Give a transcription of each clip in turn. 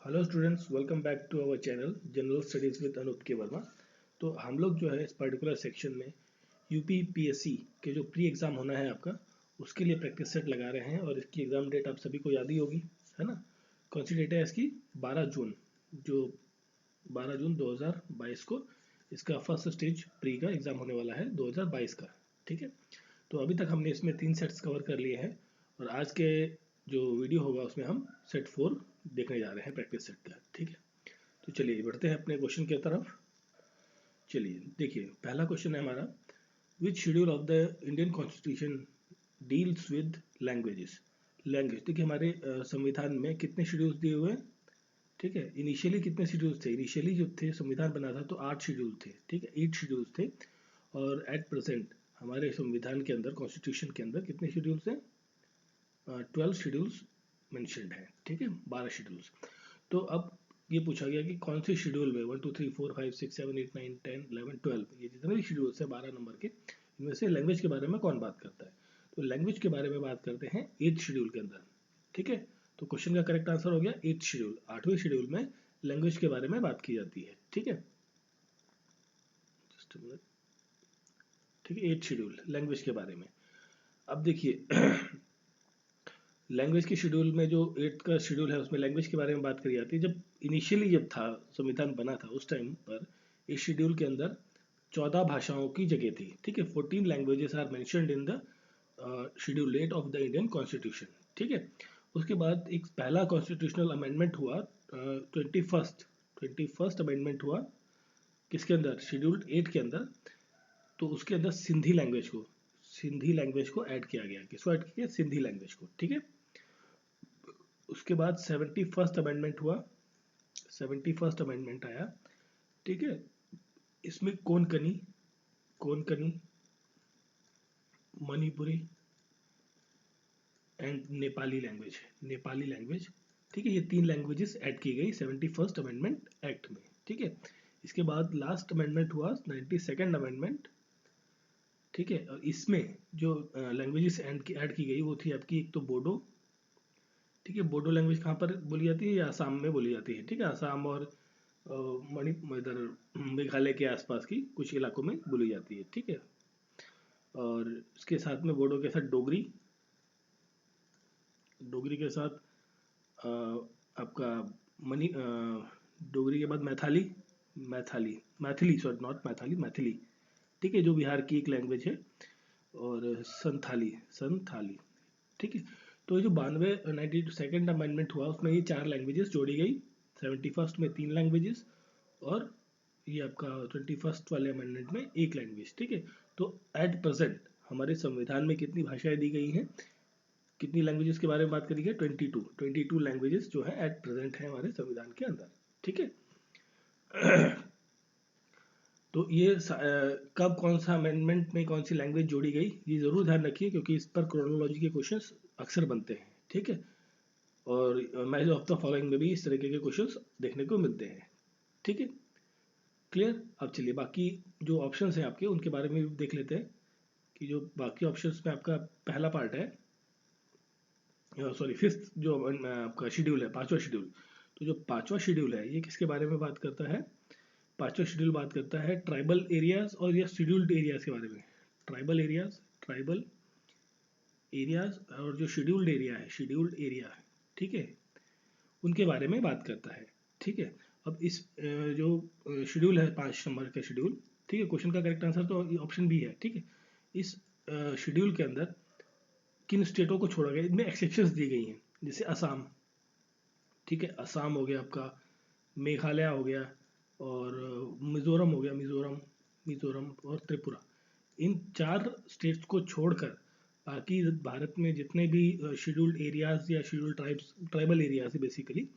Hello students, welcome back to our channel general studies with Anup K Verma. तो हम लोग जो है इस पर्टिकुलर सेक्शन में यूपी पीएससी के जो प्री एग्ज़ाम होना है आपका, उसके लिए प्रैक्टिस सेट लगा रहे हैं। और इसकी एग्ज़ाम डेट आप सभी को याद ही होगी, है ना। कौन सी डेट है इसकी? 12 जून। जो 12 जून 2022 को इसका फर्स्ट स्टेज प्री का एग्ज़ाम होने वाला है 2022 का। ठीक है, तो अभी तक हमने इसमें 3 सेट्स कवर कर लिए हैं और आज के जो वीडियो होगा उसमें हम सेट 4 देखने जा रहे हैं प्रैक्टिस सेट का। ठीक है, तो चलिए बढ़ते हैं अपने क्वेश्चन की तरफ। चलिए देखिए, पहला क्वेश्चन है हमारा, which schedule of the Indian constitution deals with languages. Language, देखिए हमारे संविधान में कितने शेड्यूल्स दिए हुए हैं। ठीक है, इनिशियली कितने शेड्यूल्स थे? इनिशियली जो थे संविधान बना था तो 8 शेड्यूल थे। ठीक है, 8 शेड्यूल्स थे। और एट प्रेजेंट हमारे संविधान के अंदर, कॉन्स्टिट्यूशन के अंदर कितने शेड्यूल्स हैं? 12 शेड्यूल्स मेंशन्ड है। ठीक है, 12 शेड्यूल्स। तो अब ये पूछा गया कि कौन से शेड्यूल में 1 2 3 4 5 6 7 8 9 10 11 12 ये जितने भी शेड्यूल्स हैं 12 नंबर के, इनमें से लैंग्वेज के बारे में कौन बात करता है? तो लैंग्वेज के बारे में बात करते हैं 8th शेड्यूल के अंदर। ठीक है, तो क्वेश्चन का करेक्ट आंसर हो गया 8th शेड्यूल। 8वें शेड्यूल में लैंग्वेज के बारे में बात की जाती है। ठीक है, जस्ट ठीक है, 8th शेड्यूल लैंग्वेज के बारे में। अब देखिए लैंग्वेज के शेड्यूल में जो 8th का शेड्यूल है उसमें लैंग्वेज के बारे में बात करी जाती है। जब इनिशियली जब था संविधान बना था उस टाइम पर इस शेड्यूल के अंदर 14 भाषाओं की जगह थी। ठीक है, 14 languages are mentioned in the schedule 8 of the Indian constitution. ठीक है, उसके बाद एक पहला कॉन्स्टिट्यूशनल अमेंडमेंट हुआ, 21st अमेंडमेंट हुआ किसके अंदर? शेड्यूल 8 के अंदर। तो उसके अंदर सिंधी लैंग्वेज को ऐड किया गया। किसको ऐड किया? सिंधी लैंग्वेज को। ठीक है, उसके बाद 71st अमेंडमेंट हुआ। 71st अमेंडमेंट आया। ठीक है, इसमें कोंकणी, मणिपुरी एंड नेपाली लैंग्वेज। ठीक है, ये 3 लैंग्वेजेस ऐड की गई 71st अमेंडमेंट एक्ट में। ठीक है, इसके बाद लास्ट अमेंडमेंट हुआ 92nd अमेंडमेंट। ठीक है, और इसमें जो लैंग्वेजेस ऐड की गई वो थी आपकी, एक तो बोडो। ठीक है, बोडो लैंग्वेज कहाँ पर बोली जाती है? या आसाम में बोली जाती है। ठीक है, आसाम और इधर मेघालय के आसपास की कुछ इलाकों में बोली जाती है। ठीक है, और इसके साथ में बोडो के साथ डोगरी के साथ आपका डोगरी के बाद मैथिली। ठीक है, जो बिहार की एक लैंग्वेज है। और संथाली। ठीक है, तो ये जो 92nd अमेंडमेंट हुआ उसमें ये 4 लैंग्वेजेस जोड़ी गई। 71st में 3 लैंग्वेजेस और ये आपका 21st वाले अमेंडमेंट में 1 लैंग्वेज। ठीक है, तो एट प्रेजेंट हमारे संविधान में कितनी भाषाएं दी गई हैं? कितनी लैंग्वेजेस के बारे में बात करी है? 22 लैंग्वेजेस जो है एट प्रेजेंट है हमारे संविधान के अंदर। ठीक है, तो ये कब कौन सा अमेंडमेंट में कौन सी लैंग्वेज जोड़ी गई ये ज़रूर ध्यान रखिए, क्योंकि इस पर क्रोनोलॉजी के क्वेश्चंस अक्सर बनते हैं। ठीक है, और मैच ऑफ द फॉलोइंग में भी इस तरीके के क्वेश्चंस देखने को मिलते हैं। ठीक है, क्लियर। अब चलिए बाकी जो ऑप्शंस हैं आपके उनके बारे में भी देख लेते हैं कि जो बाकी ऑप्शंस में आपका पहला पार्ट है, सॉरी 5th जो आपका शेड्यूल है, 5वां शेड्यूल। तो जो 5वां शेड्यूल है ये किसके बारे में बात करता है? 5वां शेड्यूल बात करता है ट्राइबल एरियाज और या शेड्यूल्ड एरियाज के बारे में। ट्राइबल एरियाज और जो शेड्यूल्ड एरिया है, ठीक है, उनके बारे में बात करता है। ठीक है, अब इस जो शेड्यूल है 5 नंबर का शेड्यूल, ठीक है, क्वेश्चन का करेक्ट आंसर तो ऑप्शन बी है। ठीक है, इस शेड्यूल के अंदर किन स्टेटों को छोड़ा गया? इनमें एक्सेप्शंस दी गई हैं, जैसे असम। ठीक है, असम हो गया आपका, मेघालय हो गया, और मिजोरम हो गया, मिजोरम और त्रिपुरा। इन 4 स्टेट्स को छोड़कर बाकी भारत में जितने भी शेड्यूल्ड एरियाज या ट्राइबल एरियाज है बेसिकली,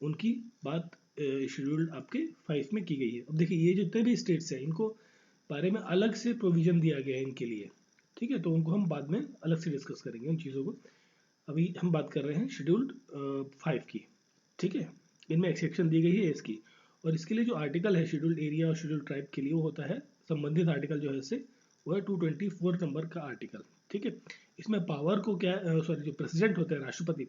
उनकी बात शेड्यूल्ड आपके 5 में की गई है। अब देखिए ये जितने भी स्टेट्स हैं इनको बारे में अलग से प्रोविजन दिया गया है इनके लिए। ठीक है, तो उनको हम बाद में अलग से डिस्कस करेंगे उन चीज़ों को। अभी हम बात कर रहे हैं शेड्यूल्ड 5 की। ठीक है, इनमें एक्सेप्शन दी गई है इसकी, और इसके लिए जो आर्टिकल है शेड्यूल्ड एरिया और शेड्यूल्ड ट्राइब के लिए वो होता है, संबंधित आर्टिकल जो है इससे वो है 224 नंबर का आर्टिकल। ठीक है, इसमें पावर को क्या, सॉरी, जो प्रेसिडेंट होते हैं राष्ट्रपति,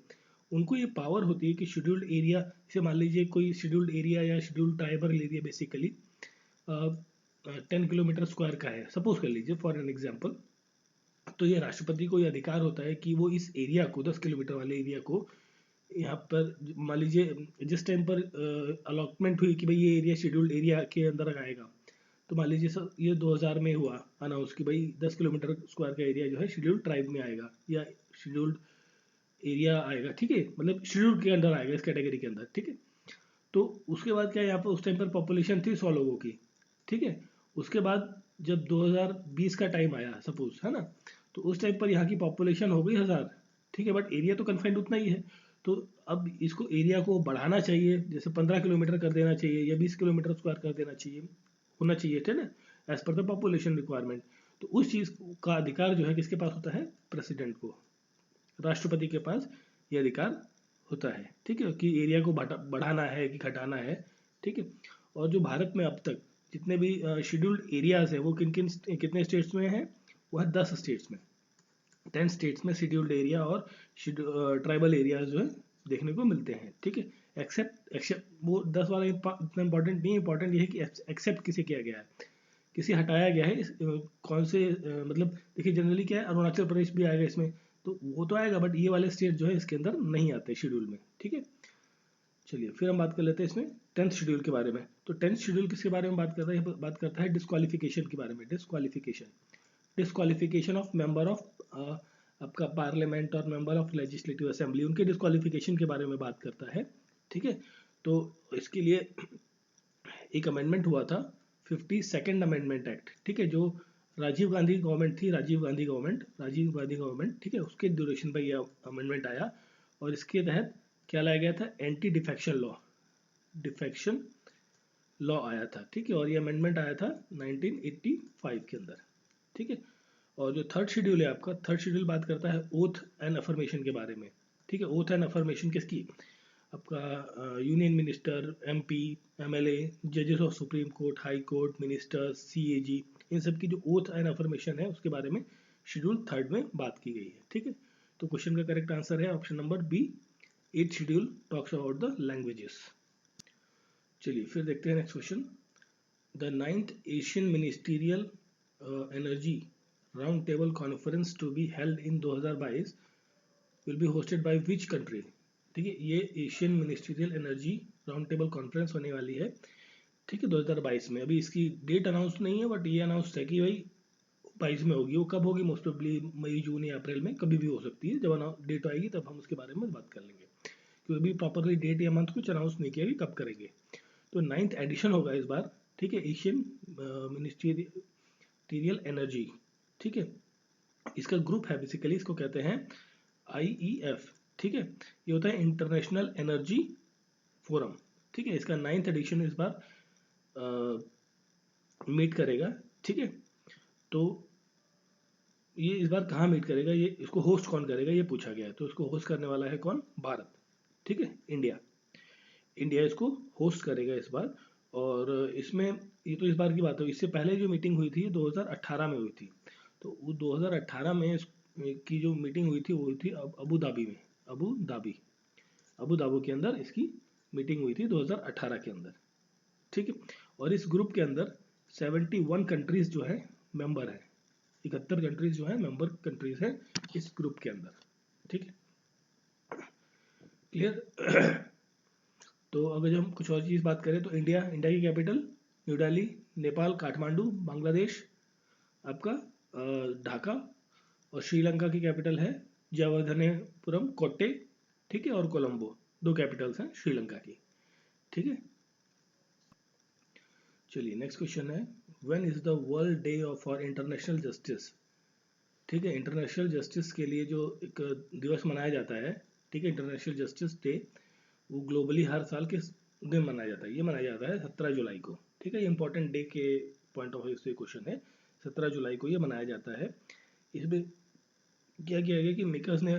उनको ये पावर होती है कि शेड्यूल्ड एरिया, जैसे मान लीजिए कोई शेड्यूल्ड एरिया या scheduled tribal area basically 10 kilometre square का है, सपोज कर लीजिए फॉर एन एग्जाम्पल, तो ये राष्ट्रपति को ये अधिकार होता है कि वो इस एरिया को 10 किलोमीटर वाले एरिया को, यहाँ पर मान लीजिए जिस टाइम पर अलॉटमेंट हुई कि भाई ये एरिया शेड्यूल्ड एरिया के अंदर आएगा, तो मान लीजिए सर ये 2000 में हुआ अनाउंस कि भाई 10 किलोमीटर स्क्वायर का एरिया जो है शेड्यूल्ड ट्राइब में आएगा या शेड्यूल्ड एरिया आएगा, ठीक है, मतलब शेड्यूल्ड के अंदर आएगा, इस कैटेगरी के अंदर, ठीक है। तो उसके बाद क्या, यहाँ पर उस टाइम पर पॉपुलेशन थी 100 लोगों की, ठीक है। उसके बाद जब 2020 का टाइम आया सपोज, है ना, तो उस टाइम पर यहाँ की पॉपुलेशन हो गई 1000, ठीक है, बट एरिया तो कन्फाइंड उतना ही है। तो अब इसको एरिया को बढ़ाना चाहिए, जैसे 15 किलोमीटर कर देना चाहिए या 20 किलोमीटर स्क्वायर कर देना चाहिए, होना चाहिए, ठीक है ना, as per the population requirement. तो उस चीज़ का अधिकार जो है किसके पास होता है, प्रेसिडेंट को, राष्ट्रपति के पास ये अधिकार होता है, ठीक है, कि एरिया को बढ़ाना है कि घटाना है, ठीक है। और जो भारत में अब तक जितने भी शेड्यूल्ड एरियाज है वो किन किन कितने स्टेट्स में है, वह 10 स्टेट्स में, 10 स्टेट्स में शेड्यूल्ड एरिया और ट्राइबल एरियाज जो है देखने को मिलते हैं, ठीक है। एक्सेप्ट वो 10 वाला इतना इंपॉर्टेंट नहीं, इंपॉर्टेंट ये है कि एक्सेप्ट किसे किया गया है, किसे हटाया गया है, कौन से मतलब देखिए जनरली क्या है, अरुणाचल प्रदेश भी आएगा इसमें, तो वो तो आएगा, बट ये वाले स्टेट जो है इसके अंदर नहीं आते शेड्यूल में, ठीक है। चलिए फिर हम बात कर लेते हैं इसमें 10th शेड्यूल के बारे में। तो 10th शेड्यूल किसके बारे में बात करता है, बात करता है डिस्क्वालिफिकेशन के बारे में। डिस्क्वालिफिकेशन ऑफ मेंबर ऑफ आपका पार्लियामेंट और मेंबर ऑफ लेजिस्लेटिव असेंबली, उनके डिस्क्वालिफिकेशन के बारे में बात करता है, ठीक है। तो इसके लिए एक अमेंडमेंट हुआ था, 52nd अमेंडमेंट एक्ट, ठीक है, जो राजीव गांधी गवर्नमेंट थी, राजीव गांधी गवर्नमेंट, ठीक है, उसके ड्यूरेशन पर यह अमेंडमेंट आया और इसके तहत क्या लाया गया था, एंटी डिफेक्शन लॉ आया था, ठीक है, और ये अमेंडमेंट आया था 1985 के अंदर, ठीक है। और जो थर्ड शेड्यूल है आपका, थर्ड शेड्यूल बात करता है ओथ एंड अफर्मेशन के बारे में, ठीक है। ओथ एंड अफर्मेशन किसकी, आपका यूनियन मिनिस्टर, एमपी, एमएलए, जजेस of supreme court, high court, ministers, CAG, इन सब की जो ओथ एंड अफर्मेशन है उसके बारे में शेड्यूल थर्ड में बात की गई है, ठीक है। तो क्वेश्चन का करेक्ट आंसर है option number B, 8th schedule talks about the languages. चलिए फिर देखते हैं next question. The 9th Asian ministerial energy round table conference to be held in 2022 will be hosted by which country, ठीक है। ये Asian ministerial energy round table conference होने वाली है, ठीक है, 2022 में। अभी इसकी डेट अनाउंस नहीं है, बट ये अनाउंस है कि भाई 22 में होगी। वो कब होगी, मोस्ट प्रोबेबली मई, जून या अप्रैल में, कभी भी हो सकती है। जब डेट आएगी तब हम उसके बारे में बात कर लेंगे, क्योंकि अभी प्रॉपरली डेट या मंथ कुछ अनाउंस नहीं किया कि कब करेंगे। तो 9th एडिशन होगा इस बार, ठीक है, एशियन मिनिस्टीरियल एनर्जी, ठीक है। इसका ग्रुप है बेसिकली, इसको कहते हैं IEF, ठीक है। ये होता है इंटरनेशनल एनर्जी फोरम, ठीक है। इसका 9th एडिशन इस बार मीट करेगा, ठीक है। तो ये इस बार कहाँ मीट करेगा, ये इसको होस्ट कौन करेगा ये पूछा गया है। तो इसको होस्ट करने वाला है कौन, भारत, ठीक है, इंडिया इसको होस्ट करेगा इस बार। और इसमें ये तो इस बार की बात है, इससे पहले जो मीटिंग हुई थी 2018 में हुई थी। तो वो 2018 में की जो मीटिंग हुई थी वो हुई थी अबू धाबी में, अबू धाबी के अंदर इसकी मीटिंग हुई थी 2018 के अंदर, ठीक है। और इस ग्रुप के अंदर 71 कंट्रीज जो है मेंबर है, 71 कंट्रीज जो है मेंबर कंट्रीज है इस ग्रुप के अंदर, ठीक है, क्लियर। तो अगर जब हम कुछ और चीज़ बात करें तो इंडिया की कैपिटल न्यू दिल्ली, नेपाल काठमांडू, बांग्लादेश आपका ढाका, और श्रीलंका की कैपिटल है जयवर्धनेपुरम कोट्टे, ठीक है, और कोलंबो, 2 कैपिटल्स हैं श्रीलंका की, ठीक है। चलिए नेक्स्ट क्वेश्चन है, when is the world day for international justice, ठीक है। इंटरनेशनल जस्टिस के लिए जो एक दिवस मनाया जाता है, ठीक है, इंटरनेशनल जस्टिस डे, वो ग्लोबली हर साल किस दिन मनाया जाता है, ये मनाया जाता है 17 जुलाई को, ठीक है। ये इंपॉर्टेंट डे के पॉइंट ऑफ व्यू से क्वेश्चन है, 17 जुलाई को ये मनाया जाता है। इसमें क्या किया गया कि मेकर्स ने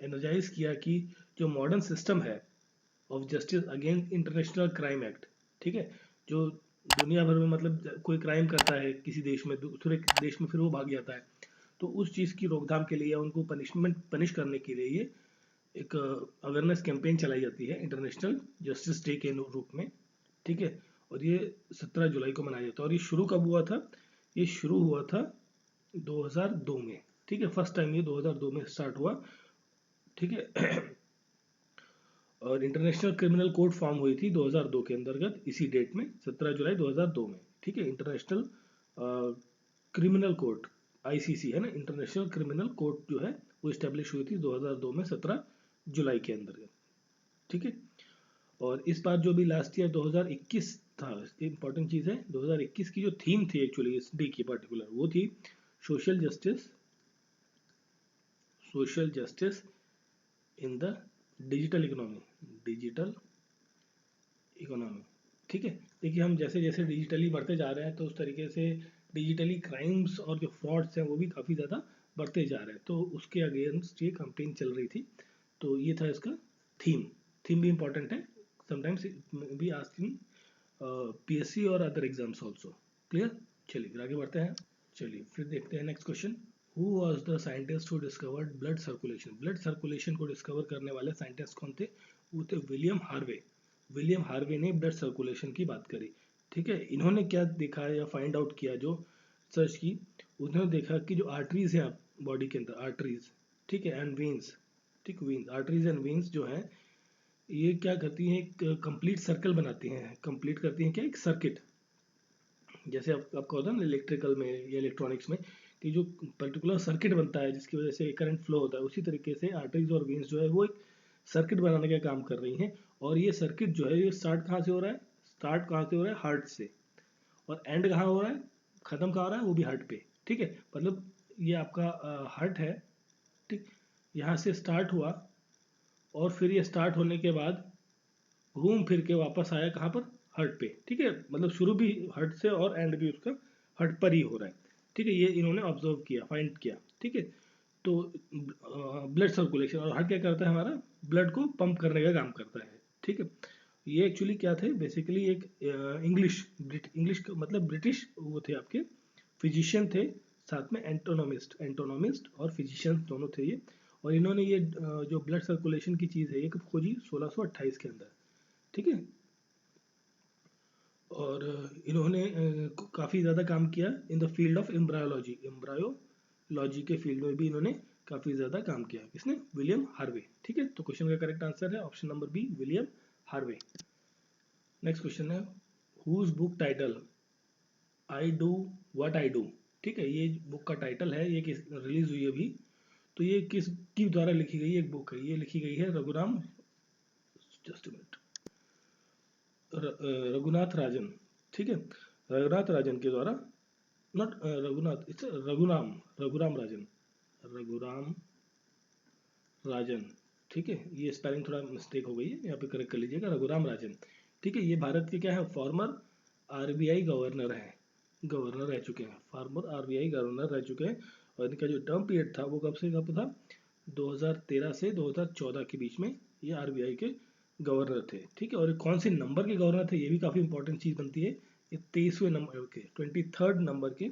एनर्जाइज किया कि जो मॉडर्न सिस्टम है of justice against international crime act, ठीक है, जो दुनिया भर में मतलब कोई क्राइम करता है किसी देश में, दूसरे देश में फिर वो भाग जाता है, तो उस चीज़ की रोकथाम के लिए, उनको पनिश करने के लिए ये एक अवेयरनेस कैंपेन चलाई जाती है इंटरनेशनल जस्टिस डे के रूप में, ठीक है। और ये 17 जुलाई को मनाया जाता है। और ये शुरू कब हुआ था? ये शुरू हुआ था 2002 में, ठीक है। फर्स्ट टाइम ये 2002 में स्टार्ट हुआ, ठीक है। और इंटरनेशनल क्रिमिनल कोर्ट फॉर्म हुई थी 2002 के अंतर्गत, इसी डेट में 17 जुलाई 2002 में, ठीक है। इंटरनेशनल क्रिमिनल कोर्ट, आईसीसी है ना, इंटरनेशनल क्रिमिनल कोर्ट जो है वो इस्टेब्लिश हुई थी 2002 में 17 जुलाई के अंतर्गत, ठीक है। और इस बार जो भी लास्ट ईयर 2021 था, इंपॉर्टेंट चीज़ है, 2021 की जो थीम थी एक्चुअली इस डे की पर्टिकुलर, वो थी social justice in the digital economy, ठीक है। देखिए हम जैसे जैसे डिजिटली बढ़ते जा रहे हैं तो उस तरीके से डिजिटली क्राइम्स और जो फ्रॉड्स हैं वो भी काफ़ी ज़्यादा बढ़ते जा रहे हैं, तो उसके अगेंस्ट ये कैंपेन चल रही थी। तो ये था इसका थीम भी इम्पोर्टेंट है, समटाइम्स बी आस्किंग पीएससी और अदर एग्जाम्स ऑल्सो। क्लियर? चलिए फिर आगे बढ़ते हैं। चलिए फिर देखते हैं next question. Who was the scientist who discovered blood circulation? Blood circulation को डिस्कवर करने वाले साइंटिस्ट कौन थे? वो थे विलियम हार्वे ने ब्लड सर्कुलेशन की बात करी, ठीक है। इन्होंने क्या देखा या फाइंड आउट किया, जो सर्च की, उन्होंने देखा कि जो आर्टरीज हैं बॉडी के अंदर, आर्टरीज, ठीक है, एंड वेन्स, ठीक, वेन्स, आर्टरीज एंड वेन्स जो है ये क्या करती हैं, एक कंप्लीट सर्कल बनाती हैं, कंप्लीट करती हैं क्या, एक सर्किट। जैसे आपको होता है ना इलेक्ट्रिकल में या इलेक्ट्रॉनिक्स में कि जो पर्टिकुलर सर्किट बनता है जिसकी वजह से करंट फ्लो होता है, उसी तरीके से आर्टरीज और वेन्स जो है वो एक सर्किट बनाने का काम कर रही हैं। और ये सर्किट जो है ये स्टार्ट कहाँ से हो रहा है? स्टार्ट कहाँ से हो रहा है? हार्ट से। और एंड कहाँ हो रहा है? खत्म कहाँ हो रहा है? वो भी हार्ट पे, ठीक है। मतलब ये आपका हार्ट है, ठीक, यहाँ से स्टार्ट हुआ और फिर ये स्टार्ट होने के बाद घूम फिर के वापस आया कहाँ पर? हर्ट पे, ठीक है। मतलब शुरू भी हर्ट से और एंड भी उसका हर्ट पर ही हो रहा है, ठीक है। ये इन्होंने ऑब्जर्व किया, फाइंड किया, ठीक है। तो ब्लड सर्कुलेशन, और हार्ट क्या करता है हमारा? ब्लड को पंप करने का काम करता है, ठीक है। ये एक्चुअली क्या थे, बेसिकली एक इंग्लिश मतलब ब्रिटिश वो थे आपके फिजिशियन थे, साथ में एंटोनोमिस्ट और फिजिशियन दोनों थे ये। और इन्होंने ये जो ब्लड सर्कुलेशन की चीज़ है ये कब खोजी? 1628 के अंदर, ठीक है। और इन्होंने काफ़ी ज़्यादा काम किया in the field of embryology के फील्ड में भी इन्होंने काफ़ी ज़्यादा काम किया। किसने? विलियम हार्वे, ठीक है। तो क्वेश्चन का करेक्ट आंसर है option number B, William Harvey. Next question है, whose book title I do what I do, ठीक है। ये बुक का टाइटल है, ये किस रिलीज हुई अभी, तो ये किस की द्वारा लिखी गई एक बुक है? ये लिखी गई है Raghuram, just a minute, Raghunath Rajan, ठीक है। रघुनाथ राजन के द्वारा, नॉट रघुनाथ, इट्स रघुराम राजन, ठीक है। ये स्पेलिंग थोड़ा मिस्टेक हो गई है, यहाँ पे करेक्ट कर लीजिएगा, रघुराम राजन, ठीक है। ये भारत के क्या है? फॉर्मर आरबीआई गवर्नर है, गवर्नर रह चुके हैं, फॉर्मर आरबीआई गवर्नर रह चुके हैं। और इनका जो टर्म पीरियड था वो कब से कब था? 2013 से 2014 के बीच में ये आरबीआई के गवर्नर थे, ठीक है। और कौन से नंबर के गवर्नर थे ये भी काफ़ी इंपॉर्टेंट चीज़ बनती है। ये 23वें नंबर के, 23rd नंबर के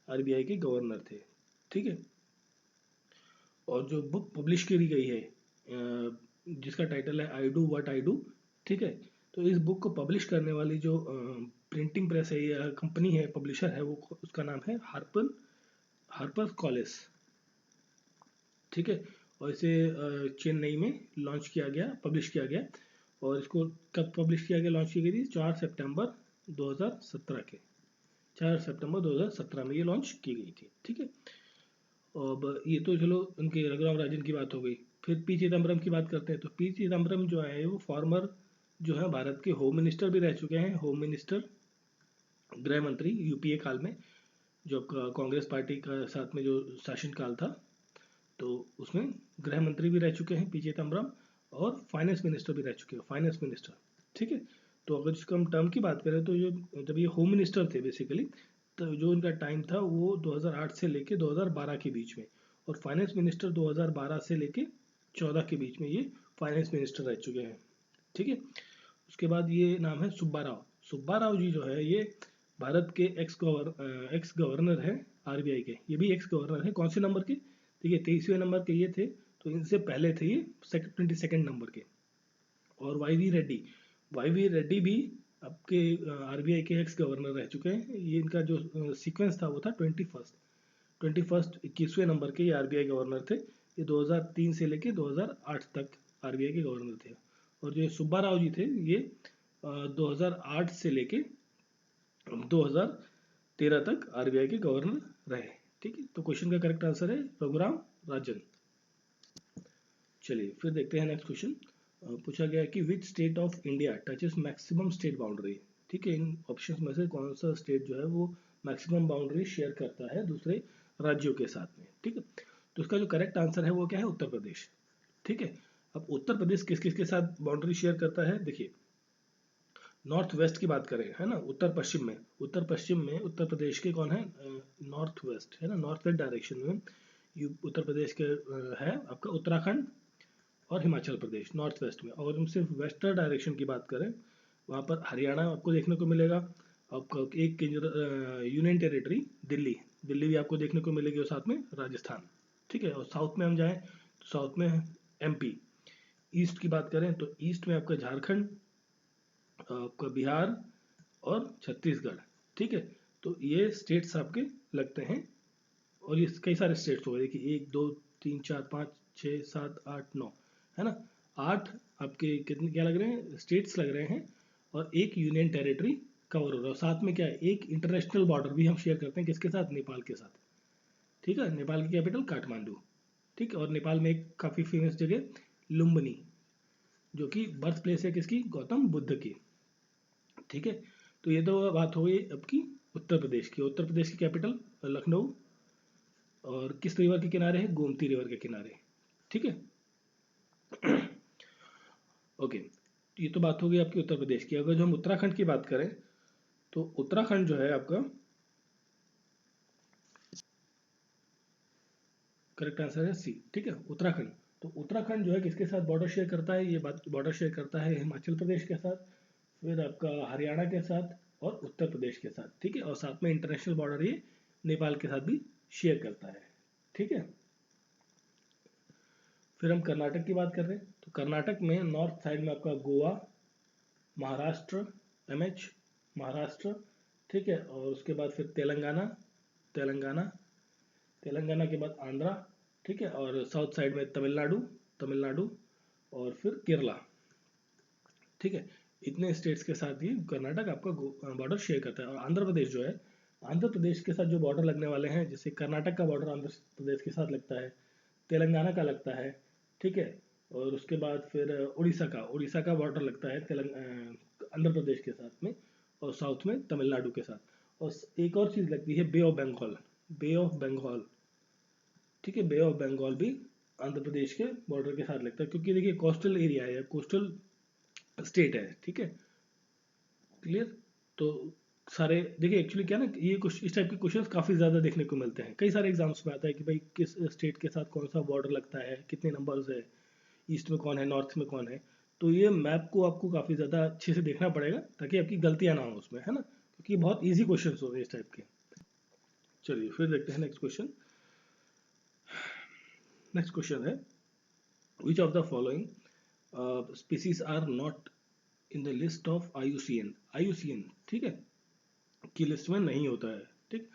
आरबीआई के गवर्नर थे, ठीक है। और जो बुक पब्लिश करी गई है जिसका टाइटल है आई डू व्हाट आई डू, ठीक है। तो इस बुक को पब्लिश करने वाली जो प्रिंटिंग प्रेस है या कंपनी है, पब्लिशर है, वो उसका नाम है हार्पर कॉलिस, ठीक है। और इसे चेन्नई में लॉन्च किया गया, पब्लिश किया गया। और इसको कब पब्लिश किया गया, लॉन्च की गई थी? 4 सितंबर 2017 के, 4 सितंबर 2017 में ये लॉन्च की गई थी, ठीक है। अब ये तो चलो उनके रघुराम राजन की बात हो गई। फिर पी चिदम्बरम की बात करते हैं। तो पी चिदम्बरम जो है वो फॉर्मर जो है भारत के होम मिनिस्टर भी रह चुके हैं, होम मिनिस्टर, गृह मंत्री यूपीए काल में, जो कांग्रेस पार्टी का साथ में जो शासन काल था, तो उसमें गृह मंत्री भी रह चुके हैं पी चिदम्बरम, और फाइनेंस मिनिस्टर भी रह चुके हैं, फाइनेंस मिनिस्टर, ठीक है। तो अगर इसको हम टर्म की बात करें तो ये जब ये होम मिनिस्टर थे बेसिकली, तो जो इनका टाइम था वो 2008 से लेके 2012 के बीच में, और फाइनेंस मिनिस्टर 2012 से लेके 14 के बीच में ये फाइनेंस मिनिस्टर रह चुके हैं, ठीक है। उसके बाद ये नाम है सुब्बा राव जी जो है ये भारत के एक्स गवर्नर है आरबीआई के, ये भी एक्स गवर्नर है। कौन से नंबर के? देखिए 23वें नंबर के ये थे, तो इनसे पहले थे ये 22 नंबर के। और वाई वी रेड्डी भी आपके आरबीआई के एक्स गवर्नर रह चुके हैं। ये इनका जो सीक्वेंस था वो था 21 नंबर के ये आरबीआई गवर्नर थे। ये 2003 से लेके 2008 तक आरबीआई के गवर्नर थे। और जो सुब्बा राव जी थे ये 2008 से लेके 2013 तक आरबीआई के गवर्नर रहे। ठीक है, तो क्वेश्चन का करेक्ट आंसर है रघुराम राजन। चलिए फिर देखते हैं नेक्स्ट क्वेश्चन। पूछा गया कि which state of India touches maximum state boundary. ठीक है, इन ऑप्शंस में से कौन सा स्टेट जो है वो मैक्सिमम बाउंड्री शेयर करता है दूसरे राज्यों के साथ में। ठीक है, तो इसका जो करेक्ट आंसर है वो क्या है, उत्तर प्रदेश। ठीक है, अब उत्तर प्रदेश किस किस के साथ बाउंड्री शेयर करता है, देखिए नॉर्थ वेस्ट की बात करें है ना, उत्तर पश्चिम में उत्तर प्रदेश के कौन है, नॉर्थ वेस्ट है ना, नॉर्थ वेस्ट डायरेक्शन में उत्तर प्रदेश के है आपका उत्तराखंड और हिमाचल प्रदेश नॉर्थ वेस्ट में। और हम सिर्फ वेस्टर्न डायरेक्शन की बात करें, वहाँ पर हरियाणा आपको देखने को मिलेगा, आपका एक यूनियन टेरिटरी दिल्ली भी आपको देखने को मिलेगी और साथ में राजस्थान। ठीक है, और साउथ में हम जाएं तो साउथ में एमपी। ईस्ट की बात करें तो ईस्ट में आपका झारखंड, आपका बिहार और छत्तीसगढ़। ठीक है, तो ये स्टेट्स आपके लगते हैं। और ये कई सारे स्टेट्स हो गए, देखिए 1 2 3 4 5 6 7 8 9 है ना, 8 आपके कितने क्या लग रहे हैं, स्टेट्स लग रहे हैं। और एक यूनियन टेरिटरी कवर हो रहा है। साथ में क्या है, एक इंटरनेशनल बॉर्डर भी हम शेयर करते हैं, किसके साथ, नेपाल के साथ। ठीक है, नेपाल की कैपिटल काठमांडू। ठीक है, और नेपाल में एक काफ़ी फेमस जगह लुम्बिनी, जो कि बर्थ प्लेस है किसकी, गौतम बुद्ध की। ठीक है, तो ये तो बात हो गई आपकी उत्तर प्रदेश की। उत्तर प्रदेश की कैपिटल लखनऊ, और किस रिवर के किनारे है, गोमती रिवर के किनारे। ठीक है, ओके, ये तो बात हो गई आपकी उत्तर प्रदेश की। अगर जो हम उत्तराखंड की बात करें तो उत्तराखंड जो है आपका करेक्ट आंसर है सी। ठीक है, उत्तराखंड। तो उत्तराखंड जो है किसके साथ बॉर्डर शेयर करता है, ये बात बॉर्डर शेयर करता है हिमाचल प्रदेश के साथ, फिर आपका हरियाणा के साथ और उत्तर प्रदेश के साथ। ठीक है, और साथ में इंटरनेशनल बॉर्डर ये नेपाल के साथ भी शेयर करता है। ठीक है, फिर हम कर्नाटक की बात कर रहे हैं तो कर्नाटक में नॉर्थ साइड में आपका गोवा, महाराष्ट्र, एमएच महाराष्ट्र। ठीक है, और उसके बाद फिर तेलंगाना तेलंगाना के बाद आंध्रा। ठीक है, और साउथ साइड में तमिलनाडु और फिर केरला। ठीक है, इतने स्टेट्स के साथ ये कर्नाटक आपका बॉर्डर शेयर करता है। और आंध्र प्रदेश जो है, आंध्र प्रदेश के साथ जो बॉर्डर लगने वाले हैं, जैसे कर्नाटक का बॉर्डर आंध्र प्रदेश के साथ लगता है, तेलंगाना का लगता है। ठीक है, और उसके बाद फिर उड़ीसा का बॉर्डर लगता है आंध्र प्रदेश के साथ में, और साउथ में तमिलनाडु के साथ। और एक और चीज़ लगती है बे ऑफ बंगाल। ठीक है, बे ऑफ बंगाल भी आंध्र प्रदेश के बॉर्डर के साथ लगता है, क्योंकि देखिए कोस्टल एरिया है, कोस्टल स्टेट है। ठीक है, क्लियर। तो सारे देखिए एक्चुअली क्या ना, ये कुछ इस टाइप के क्वेश्चंस काफ़ी ज़्यादा देखने को मिलते हैं, कई सारे एग्जाम्स में आता है कि भाई किस स्टेट के साथ कौन सा बॉर्डर लगता है, कितने नंबर्स है, ईस्ट में कौन है, नॉर्थ में कौन है। तो ये मैप को आपको काफ़ी ज़्यादा अच्छे से देखना पड़ेगा ताकि आपकी गलतियाँ ना हो उसमें, है ना, क्योंकि बहुत ईजी क्वेश्चन हो गए इस टाइप के। चलिए फिर देखते हैं नेक्स्ट क्वेश्चन। नेक्स्ट क्वेश्चन है, which of the following species are not in the list of IUCN। ठीक है, की लिस्ट में नहीं होता है। ठीक,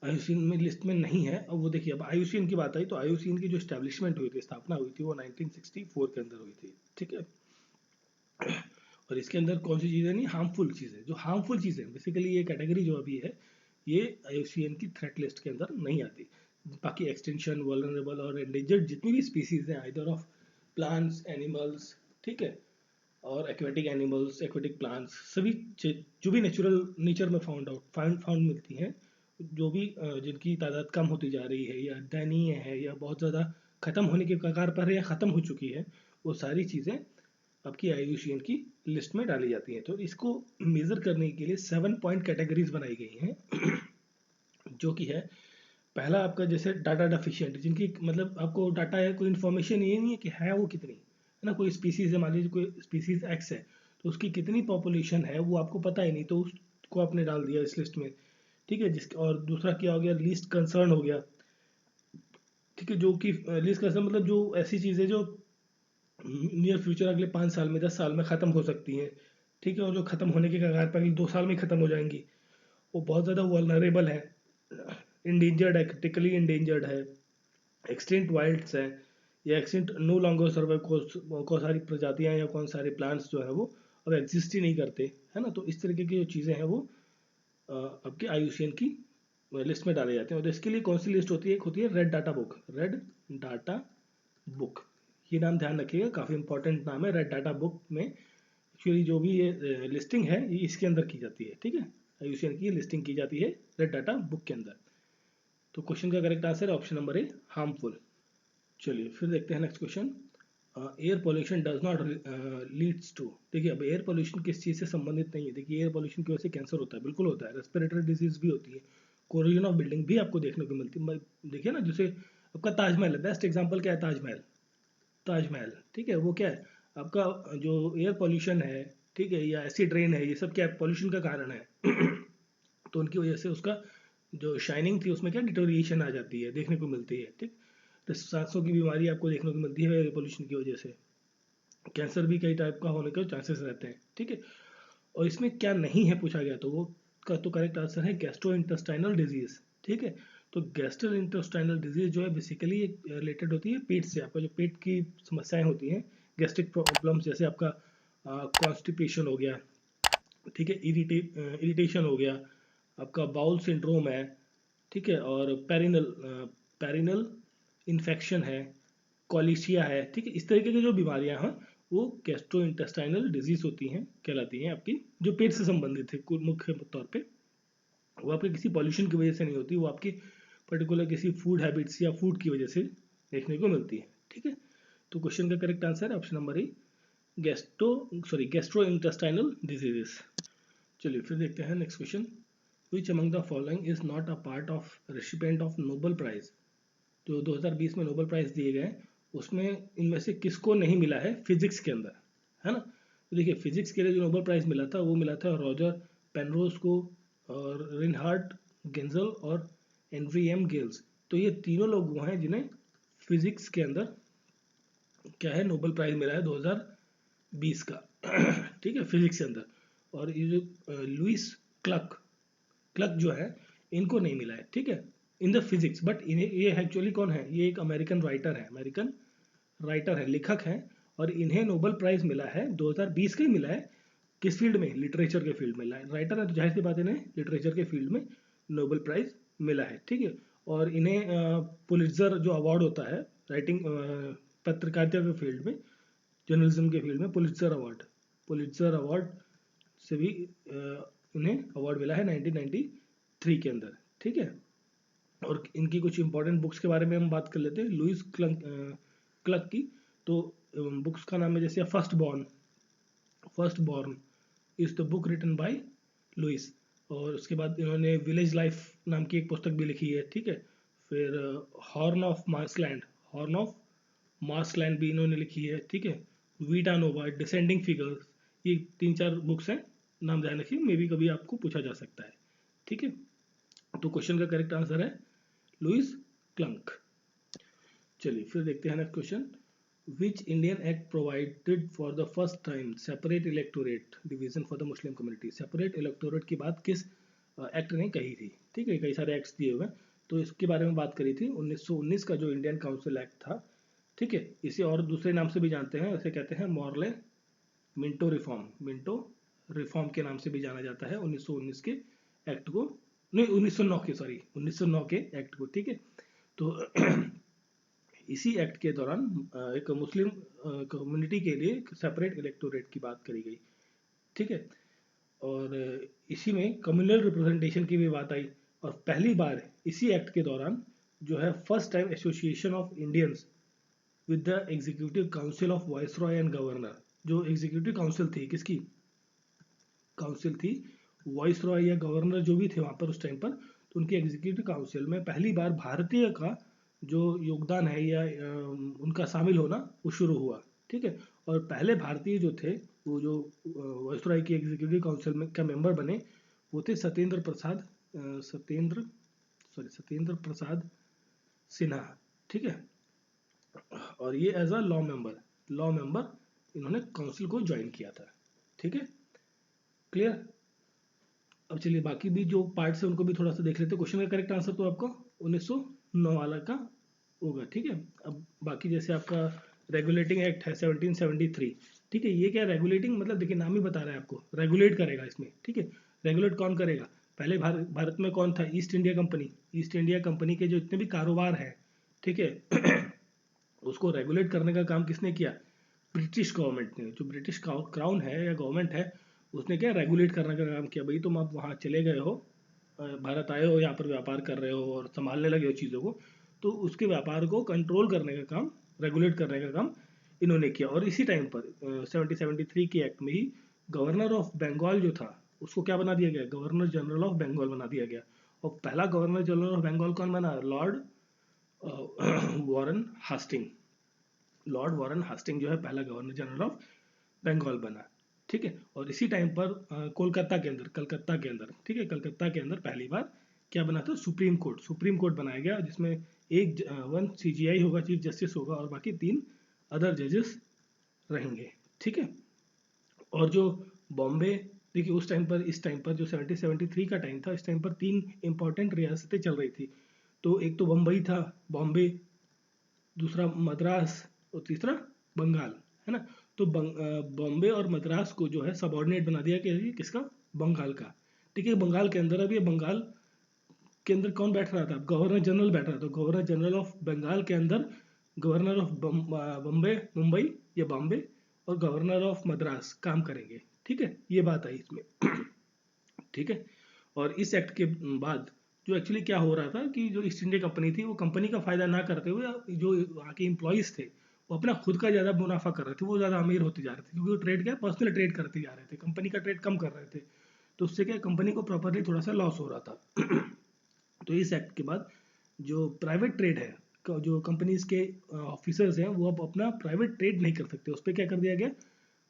IUCN में लिस्ट में नहीं है। अब वो देखिए, अब IUCN की बात आई तो IUCN की जो स्टैब्लिशमेंट हुई थी, स्थापना हुई थी, वो 1964 के अंदर हुई थी। ठीक है, और इसके अंदर कौन सी चीज़ें नहीं, हार्मफुल चीज़ें, जो हार्मफुल चीज़ें बेसिकली ये कैटेगरी जो अभी है ये IUCN की थ्रेट लिस्ट के अंदर नहीं आती। बाकी एक्सटेंशन, वल्नरेबल और एंडेंजर्ड जितनी भी स्पीसीज हैं, आइदर ऑफ प्लांट्स, एनिमल्स, ठीक है, और एक्वेटिक एनिमल्स, एक्वेटिक प्लांट्स, सभी जो भी नेचर में फाउंड मिलती हैं, जो भी जिनकी तादाद कम होती जा रही है या दयनीय है या बहुत ज़्यादा ख़त्म होने के कगार पर है या ख़त्म हो चुकी है, वो सारी चीज़ें आपकी IUCN की लिस्ट में डाली जाती हैं। तो इसको मेज़र करने के लिए 7 पॉइंट कैटेगरीज बनाई गई हैं जो कि है, पहला आपका जैसे डाटा डेफिशिएंट, जिनकी मतलब आपको डाटा है, कोई इन्फॉर्मेशन ये नहीं है कि है वो कितनी, है ना, कोई स्पीसीज है, मान लीजिए कोई स्पीसीज X है तो उसकी कितनी पॉपुलेशन है वो आपको पता ही नहीं, तो उसको आपने डाल दिया इस लिस्ट में। ठीक है, जिसके और दूसरा क्या हो गया, लीस्ट कंसर्न हो गया, ठीक है, जो कि लिस्ट का मतलब जो ऐसी चीज़ें जो नियर फ्यूचर अगले 5 साल में 10 साल में ख़त्म हो सकती हैं, ठीक है, और जो ख़त्म होने के कगार पर अगले 2 साल में ख़त्म हो जाएंगी, वो बहुत ज़्यादा वल्नरेबल है, इंडेंजर्ड है, क्रिटिकली इंडेंजर्ड है, एक्सटिंक्ट वाइल्ड्स है, या एक्सटिंक्ट नो लॉन्गर सर्वाइव, कौन सारी प्रजातियां या कौन सारे प्लांट्स जो है वो अब एग्जिस्ट ही नहीं करते, है ना। तो इस तरीके की जो चीज़ें हैं वो आपके IUCN की लिस्ट में डाले जाते हैं। और इसके लिए कौन सी लिस्ट होती है, एक होती है red data book, red data book, ये नाम ध्यान रखिएगा, काफ़ी इंपॉर्टेंट नाम है। रेड डाटा बुक में एक्चुअली जो भी ये लिस्टिंग है ये इसके अंदर की जाती है, ठीक है, IUCN की लिस्टिंग की जाती है रेड डाटा बुक के अंदर। तो क्वेश्चन का करेक्ट आंसर है ऑप्शन नंबर ए, हार्मफुल। चलिए फिर देखते हैं next question. Air pollution does not leads to, देखिए अब एयर पोल्यूशन किस चीज़ से संबंधित नहीं है। देखिए एयर पोल्यूशन की वजह से कैंसर होता है, बिल्कुल होता है, रेस्पिरेटरी डिजीज भी होती है, कोरोजन ऑफ बिल्डिंग भी आपको देखने को मिलती है। देखिए ना, जैसे आपका ताजमहल है, बेस्ट एग्जाम्पल क्या है, ताजमहल, ताजमहल, ठीक है, वो क्या है आपका जो एयर पोल्यूशन है, ठीक है, या एसिड रेन है, ये सब क्या है, पोल्यूशन का कारण है। तो उनकी वजह से उसका जो शाइनिंग थी उसमें क्या डिटोरिएशन आ जाती है, देखने को मिलती है, ठीक। तो सांसों की बीमारी आपको देखने को मिलती है एयर पोल्यूशन की वजह से, कैंसर भी कई टाइप का होने के चांसेस रहते हैं, ठीक है। और इसमें क्या नहीं है पूछा गया, तो वो का तो करेक्ट आंसर है गैस्ट्रो इंटेस्टाइनल डिजीज, ठीक है। तो गैस्ट्रो इंटेस्टाइनल डिजीज जो है बेसिकली रिलेटेड होती है पेट से, आपका जो पेट की समस्याएं होती हैं, गैस्ट्रिक प्रॉब्लम्स, जैसे आपका कॉन्स्टिपेशन हो गया, ठीक है, इरिटेशन हो गया, आपका बाउल सिंड्रोम है, ठीक है, और पेरिनल इन्फेक्शन है, कॉलिशिया है, ठीक है, इस तरीके की जो बीमारियां हैं वो गैस्ट्रो इंटेस्टाइनल डिजीज होती हैं, कहलाती हैं आपकी, जो पेट से संबंधित है मुख्य तौर पे। वो आपके किसी पॉल्यूशन की वजह से नहीं होती, वो आपकी पर्टिकुलर किसी फूड हैबिट्स या फूड की वजह से देखने को मिलती है, ठीक है। तो क्वेश्चन का करेक्ट आंसर है option number A, gastro intestinal diseases. चलिए फिर देखते हैं next question. Which among the following is not a part of recipient of Nobel prize, जो 2020 में नोबेल प्राइज दिए गए उसमें इनमें से किसको नहीं मिला है फिजिक्स के अंदर, है ना। तो देखिए फिजिक्स के लिए जो नोबेल प्राइज मिला था वो मिला था रॉजर पेनरोज को, और रिनहार्ड गेंजल और एंड्री एम गेल्स। तो ये तीनों लोग वो हैं जिन्हें फिजिक्स के अंदर क्या है नोबेल प्राइज मिला है 2020 का, ठीक है, फिजिक्स के अंदर। और ये जो लुइस क्लक क्लक जो है इनको नहीं मिला है, ठीक है, इन द फिजिक्स। बट इन्हें ये एक्चुअली कौन है, ये एक अमेरिकन राइटर है, अमेरिकन राइटर है, लेखक है, और इन्हें नोबेल प्राइज मिला है 2020 का ही मिला है। किस फील्ड में, लिटरेचर के फील्ड में। राइटर है तो जाहिर सी बात इन्हें लिटरेचर के फील्ड में नोबेल प्राइज मिला है, ठीक है। और इन्हें पुलित्जर जो अवार्ड होता है राइटिंग पत्रकारिता के फील्ड में, जर्नलिज्म के फील्ड में, पुलित्जर अवार्ड से भी उन्हें अवार्ड मिला है 1993 के अंदर, ठीक है। और इनकी कुछ इंपॉर्टेंट बुक्स के बारे में हम बात कर लेते हैं लुइस क्लक की। तो बुक्स का नाम है जैसे first born is the book written by Louis, और उसके बाद इन्होंने विलेज लाइफ नाम की एक पुस्तक भी लिखी है, ठीक है। फिर हॉर्न ऑफ मार्सलैंड भी इन्होंने लिखी है, ठीक है। वीटा नोवा, डिसेंडिंग फिगर्स, ये 3-4 बुक्स हैं, नाम ध्यान रखिए, मे भी कभी आपको पूछा जा सकता है, ठीक है। तो क्वेश्चन का करेक्ट आंसर है लुइस क्लंक। चलिए फिर देखते हैं next question. Which Indian act provided for the first time separate electorate division for the Muslim community, separate electorate की बात किस एक्ट ने कही थी, ठीक है, कई सारे एक्ट्स दिए हुए हैं, तो इसके बारे में बात करी थी 1919 का जो इंडियन काउंसिल एक्ट था, ठीक है। इसे और दूसरे नाम से भी जानते हैं, इसे कहते हैं मॉर्ले मिंटो रिफॉर्म के नाम से भी जाना जाता है 1919 के एक्ट को, नहीं 1909 के, सॉरी 1909 के एक्ट को, ठीक है। तो इसी एक्ट के दौरान एक मुस्लिम कम्युनिटी के लिए सेपरेट इलेक्टोरेट की बात करी गई, ठीक है। और इसी में कम्युनल रिप्रेजेंटेशन की भी बात आई, और पहली बार इसी एक्ट के दौरान जो है first time association of Indians with the executive council of viceroy and governor, जो एग्जीक्यूटिव काउंसिल थी किसकी काउंसिल थी, वाइसरॉय या गवर्नर जो भी थे वहाँ पर उस टाइम पर, तो उनकी एग्जीक्यूटिव काउंसिल में पहली बार भारतीय का जो योगदान है या उनका शामिल होना वो शुरू हुआ, ठीक है। और पहले भारतीय जो थे वो जो वाइसरॉय की एग्जीक्यूटिव काउंसिल में का मेंबर बने वो थे सत्येंद्र प्रसाद सिन्हा, ठीक है। और ये एज अ लॉ मेंबर इन्होंने काउंसिल को ज्वाइन किया था, ठीक है, क्लियर। अब चलिए बाकी भी जो पार्ट्स है उनको भी थोड़ा सा देख लेते हैं। क्वेश्चन का करेक्ट आंसर तो आपको 1909 वाला का होगा, ठीक है। अब बाकी जैसे आपका रेगुलेटिंग एक्ट है 1773, ठीक है। ये क्या रेगुलेटिंग मतलब देखिए नाम ही बता रहा है आपको, रेगुलेट करेगा इसमें, ठीक है। रेगुलेट कौन करेगा? पहले भारत में कौन था? East India company. East India company के जो इतने भी कारोबार हैं, ठीक है, उसको रेगुलेट करने का काम किसने किया? ब्रिटिश गवर्नमेंट ने। जो ब्रिटिश क्राउन है या गवर्नमेंट है, उसने क्या रेगुलेट करने का काम किया। भाई तुम अब वहाँ चले गए हो, भारत आए हो, यहाँ पर व्यापार कर रहे हो और संभालने लगे हो चीज़ों को, तो उसके व्यापार को कंट्रोल करने का काम, रेगुलेट करने का काम इन्होंने किया। और इसी टाइम पर 1773 के एक्ट में ही गवर्नर ऑफ बंगाल जो था उसको क्या बना दिया गया? गवर्नर जनरल ऑफ बंगाल बना दिया गया। और पहला गवर्नर जनरल ऑफ बंगाल कौन बना? Lord Warren Hastings. Lord Warren Hastings जो है पहला गवर्नर जनरल ऑफ बंगाल बना, ठीक है। और इसी टाइम पर कलकत्ता के अंदर, ठीक है, कलकत्ता के अंदर पहली बार क्या बना था? सुप्रीम कोर्ट बनाया गया, जिसमें एक वन सीजीआई होगा, चीफ जस्टिस होगा, और बाकी 3 अदर जजेस रहेंगे, ठीक है। और जो बॉम्बे, देखिए उस टाइम पर, इस टाइम पर जो 1773 का टाइम था, इस टाइम पर 3 इंपॉर्टेंट रियासतें चल रही थी। तो एक तो बम्बई था, बॉम्बे, दूसरा मद्रास, और तीसरा बंगाल, है ना। तो बॉम्बे और मद्रास को जो है सबऑर्डिनेट बना दिया कि किसका? बंगाल का, ठीक है। बंगाल के अंदर, अभी बंगाल के अंदर कौन बैठ रहा था? गवर्नर जनरल बैठ रहा था। गवर्नर जनरल ऑफ बंगाल के अंदर गवर्नर ऑफ बम्बे, मुंबई या बॉम्बे, और गवर्नर ऑफ मद्रास काम करेंगे, ठीक है। ये बात आई इसमें, ठीक है। और इस एक्ट के बाद जो एक्चुअली क्या हो रहा था कि जो ईस्ट इंडिया कंपनी थी, वो कंपनी का फायदा ना करते हुए जो वहाँ के एम्प्लॉयज़ थे वो अपना खुद का ज़्यादा मुनाफा कर रहे थे, वो ज़्यादा अमीर होते जा रहे थे, क्योंकि वो ट्रेड क्या पर्सनल ट्रेड करते जा रहे थे, कंपनी का ट्रेड कम कर रहे थे। तो उससे क्या कंपनी को प्रॉपरली थोड़ा सा लॉस हो रहा था। तो इस एक्ट के बाद जो प्राइवेट ट्रेड है, जो कंपनीज के ऑफिसर्स हैं, वो अब अपना प्राइवेट ट्रेड नहीं कर सकते। उस पर क्या कर दिया गया?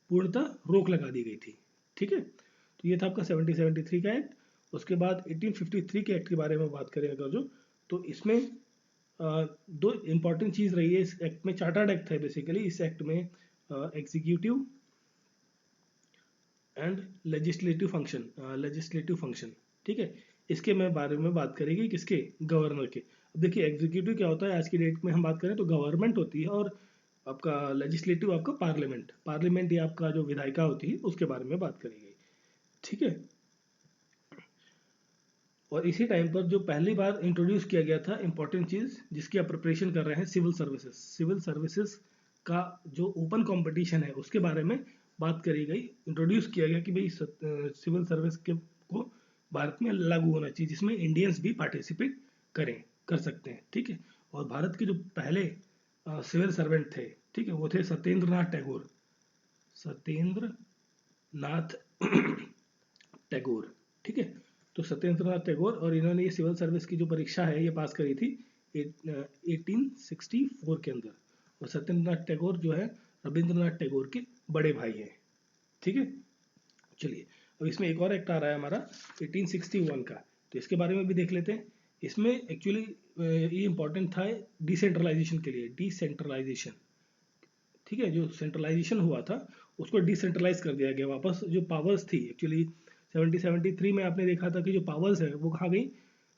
पूर्णतः रोक लगा दी गई थी, ठीक है। तो ये था आपका 1773 का एक्ट। उसके बाद 1853 के एक्ट के बारे में बात करें अगर जो, तो इसमें 2 इंपॉर्टेंट चीज़ रही है इस एक्ट में। चार्टर्ड एक्ट है बेसिकली। इस एक्ट में एग्जीक्यूटिव एंड लेजिस्लेटिव फंक्शन, ठीक है, इसके में बारे में बात करेगी, किसके? गवर्नर के। अब देखिए एग्जीक्यूटिव क्या होता है, आज की डेट में हम बात करें तो गवर्नमेंट होती है, और आपका लेजिस्लेटिव आपका पार्लियामेंट या आपका जो विधायिका होती है उसके बारे में बात करेगी, ठीक है। और इसी टाइम पर जो पहली बार इंट्रोड्यूस किया गया था इंपॉर्टेंट चीज़, जिसकी आप प्रिपरेशन कर रहे हैं, सिविल सर्विसेज का जो ओपन कंपटीशन है उसके बारे में बात करी गई। इंट्रोड्यूस किया गया कि भाई सिविल सर्विस के को भारत में लागू होना चाहिए, जिसमें इंडियंस भी पार्टिसिपेट कर सकते हैं, ठीक है। और भारत के जो पहले सिविल सर्वेंट थे, ठीक है, वो थे सत्येंद्र नाथ टैगोर, ठीक है। तो सत्येंद्रनाथ टैगोर, और इन्होंने ये सिविल सर्विस की जो परीक्षा है ये पास करी थी 1864 के अंदर। और सत्येंद्रनाथ टैगोर जो है रविंद्रनाथ टैगोर के बड़े भाई हैं, ठीक है। चलिए अब इसमें एक और एक्ट आ रहा है हमारा 1861 का, तो इसके बारे में भी देख लेते हैं। इसमें एक्चुअली ये इंपॉर्टेंट था डिसेंट्रलाइजेशन के लिए, ठीक है। जो सेंट्रलाइजेशन हुआ था उसको डिसेंट्रलाइज कर दिया गया वापस। जो पावर्स थी एक्चुअली 1773 में आपने देखा था कि जो पावर्स है वो कहाँ गई?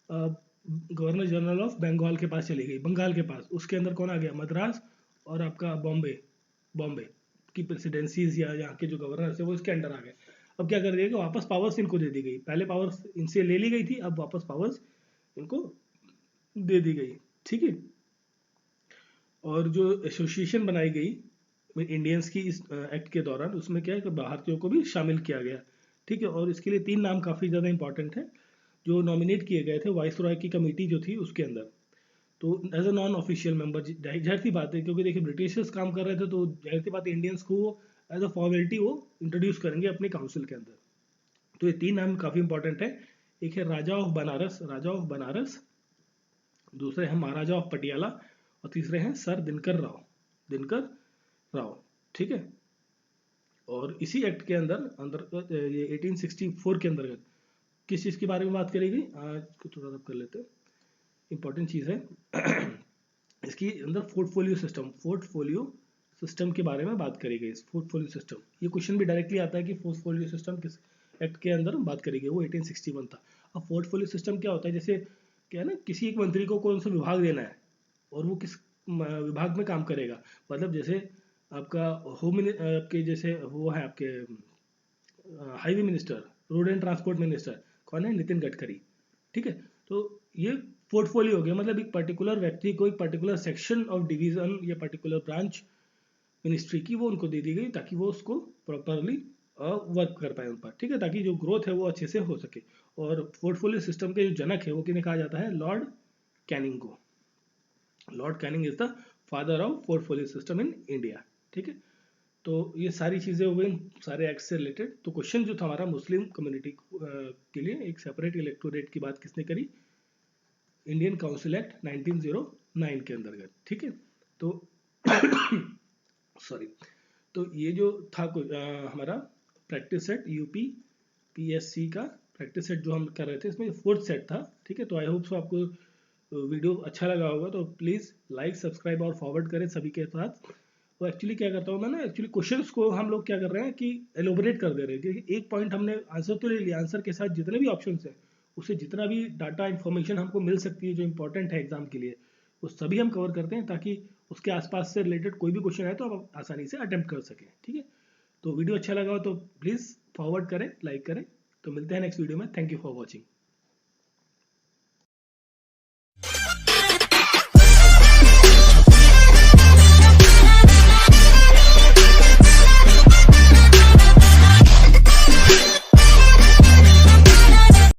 गवर्नर जनरल ऑफ बंगाल के पास चली गई, बंगाल के पास। उसके अंदर कौन आ गया? मद्रास और आपका बॉम्बे की प्रेसिडेंसीज या यहाँ के जो गवर्नर थे वो इसके अंडर आ गए। अब क्या कर दिया कि वापस पावर्स इनको दे दी गई। पहले पावर्स इनसे ले ली गई थी, अब वापस पावर्स इनको दे दी गई, ठीक है। और जो एसोसिएशन बनाई गई इंडियंस की इस एक्ट के दौरान, उसमें क्या है कि भारतीयों को भी शामिल किया गया, ठीक है। और इसके लिए 3 नाम काफ़ी ज़्यादा इंपॉर्टेंट है जो नॉमिनेट किए गए थे वाइसरॉय की कमेटी जो थी उसके अंदर। तो as a non official member, जाहिर सी बात है क्योंकि देखिए ब्रिटिशर्स काम कर रहे थे, तो जाहिर सी बात है इंडियंस को एज अ फॉर्मेलिटी वो इंट्रोड्यूस करेंगे अपने काउंसिल के अंदर। तो ये 3 नाम काफ़ी इंपॉर्टेंट है। एक है राजा ऑफ बनारस, दूसरे हैं महाराजा ऑफ पटियाला, और तीसरे हैं सर दिनकर राव, ठीक है। और इसी एक्ट के अंदर ये 1864 के अंतर्गत किस चीज़ के बारे में बात करेगी? आज को थोड़ा सा कर लेते हैं, इंपॉर्टेंट चीज़ है। इसकी अंदर पोर्टफोलियो सिस्टम के बारे में बात करी गई। पोर्टफोलियो सिस्टम, ये क्वेश्चन भी डायरेक्टली आता है कि पोर्टफोलियो सिस्टम किस एक्ट के अंदर बात करी गई, वो 1861 था। अब पोर्टफोलियो सिस्टम क्या होता है, जैसे क्या है ना, किसी एक मंत्री को कौन सा विभाग देना है और वो किस विभाग में काम करेगा। मतलब जैसे आपका आपके जैसे वो है आपके highway minister, road and transport minister कौन है, नितिन गडकरी, ठीक है। तो ये पोर्टफोलियो हो गया, मतलब एक पर्टिकुलर व्यक्ति को एक पर्टिकुलर सेक्शन ऑफ डिवीजन या पर्टिकुलर ब्रांच मिनिस्ट्री की वो उनको दे दी गई, ताकि वो उसको प्रॉपरली वर्क कर पाए उन पर, ठीक है, ताकि जो ग्रोथ है वो अच्छे से हो सके। और पोर्टफोलियो सिस्टम के जो जनक है वो किन्हें कहा जाता है, लॉर्ड कैनिंग को। Lord Canning is the father of portfolio system in India, ठीक है। तो ये सारी चीज़ें हो गई सारे एक्ट से रिलेटेड। तो क्वेश्चन जो था हमारा, मुस्लिम कम्युनिटी के लिए एक सेपरेट इलेक्टोरेट की बात किसने करी, इंडियन काउंसिल एक्ट 1909 के अंतर्गत, ठीक है। तो सॉरी, तो ये जो था हमारा प्रैक्टिस सेट यूपी पीएससी का प्रैक्टिस सेट जो हम कर रहे थे, इसमें 4th सेट था, ठीक है। तो आई होप सो आपको वीडियो अच्छा लगा होगा, तो प्लीज़ लाइक सब्सक्राइब और फॉरवर्ड करें सभी के साथ। वो एक्चुअली क्या करता हूँ मैं ना, एक्चुअली क्वेश्चंस को हम लोग क्या कर रहे हैं कि एलोबरेट कर दे रहे हैं, क्योंकि एक पॉइंट हमने आंसर तो ले लिया, आंसर के साथ जितने भी ऑप्शंस हैं उससे जितना भी डाटा इन्फॉर्मेशन हमको मिल सकती है जो इंपॉर्टेंट है एग्जाम के लिए, वो सभी हम कवर करते हैं, ताकि उसके आसपास से रिलेटेड कोई भी क्वेश्चन आए तो हम आसानी से अटेम्प्ट कर सकें, ठीक है। तो वीडियो अच्छा लगा हो तो प्लीज़ फॉरवर्ड करें, लाइक करें। तो मिलते हैं नेक्स्ट वीडियो में। Thank you for watching.